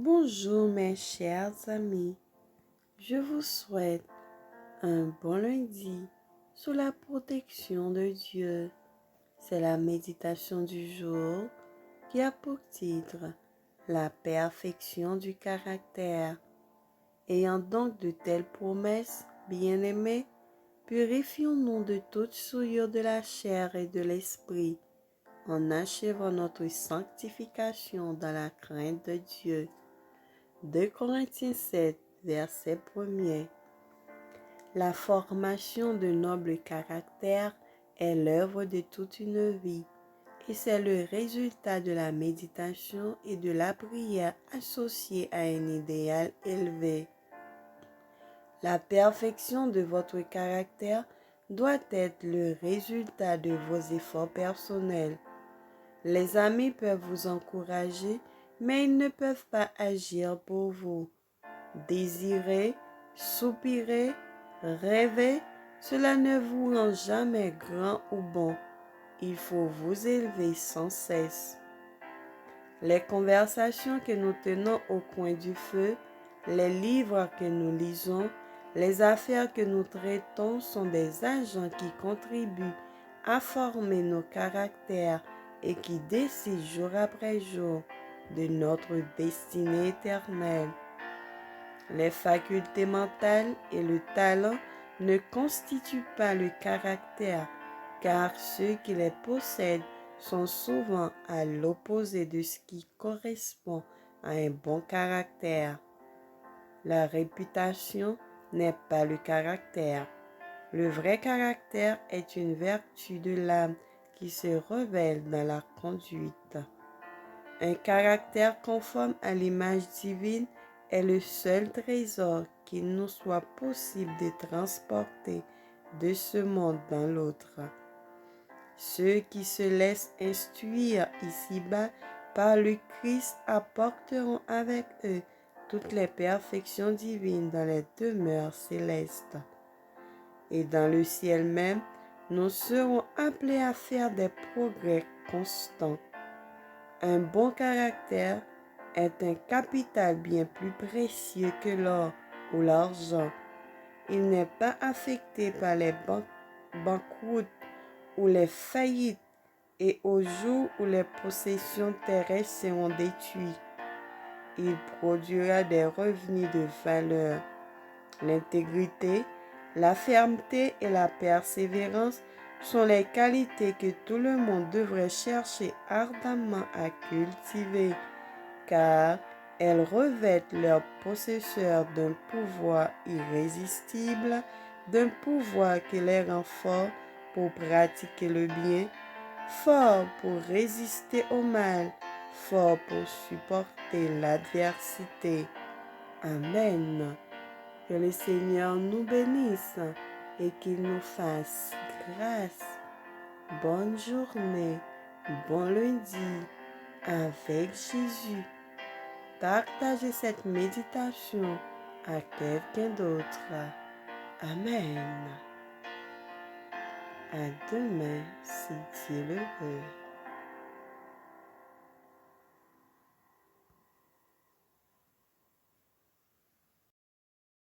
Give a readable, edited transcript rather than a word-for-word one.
Bonjour mes chers amis, je vous souhaite un bon lundi sous la protection de Dieu. C'est la méditation du jour qui a pour titre la perfection du caractère. Ayant donc de telles promesses, bien-aimés, purifions-nous de toute souillure de la chair et de l'esprit, en achevant notre sanctification dans la crainte de Dieu. 2 Corinthiens 7, verset 1er. La formation de noble caractère est l'œuvre de toute une vie et c'est le résultat de la méditation et de la prière associée à un idéal élevé. La perfection de votre caractère doit être le résultat de vos efforts personnels. Les amis peuvent vous encourager, mais ils ne peuvent pas agir pour vous. Désirer, soupirer, rêver, cela ne vous rend jamais grand ou bon. Il faut vous élever sans cesse. Les conversations que nous tenons au coin du feu, les livres que nous lisons, les affaires que nous traitons sont des agents qui contribuent à former nos caractères et qui décident jour après jour de notre destinée éternelle. Les facultés mentales et le talent ne constituent pas le caractère, car ceux qui les possèdent sont souvent à l'opposé de ce qui correspond à un bon caractère. La réputation n'est pas le caractère. Le vrai caractère est une vertu de l'âme qui se révèle dans la conduite. Un caractère conforme à l'image divine est le seul trésor qu'il nous soit possible de transporter de ce monde dans l'autre. Ceux qui se laissent instruire ici-bas par le Christ apporteront avec eux toutes les perfections divines dans les demeures célestes. Et dans le ciel même, nous serons appelés à faire des progrès constants. Un bon caractère est un capital bien plus précieux que l'or ou l'argent. Il n'est pas affecté par les banqueroutes ou les faillites et au jour où les possessions terrestres seront détruites. Il produira des revenus de valeur. L'intégrité, la fermeté et la persévérance sont les qualités que tout le monde devrait chercher ardemment à cultiver, car elles revêtent leurs possesseurs d'un pouvoir irrésistible, d'un pouvoir qui les rend forts pour pratiquer le bien, forts pour résister au mal, forts pour supporter l'adversité. Amen. Que le Seigneur nous bénisse et qu'il nous fasse grâce. Bonne journée, bon lundi avec Jésus. Partagez cette méditation à quelqu'un d'autre. Amen. À demain si Dieu le veut.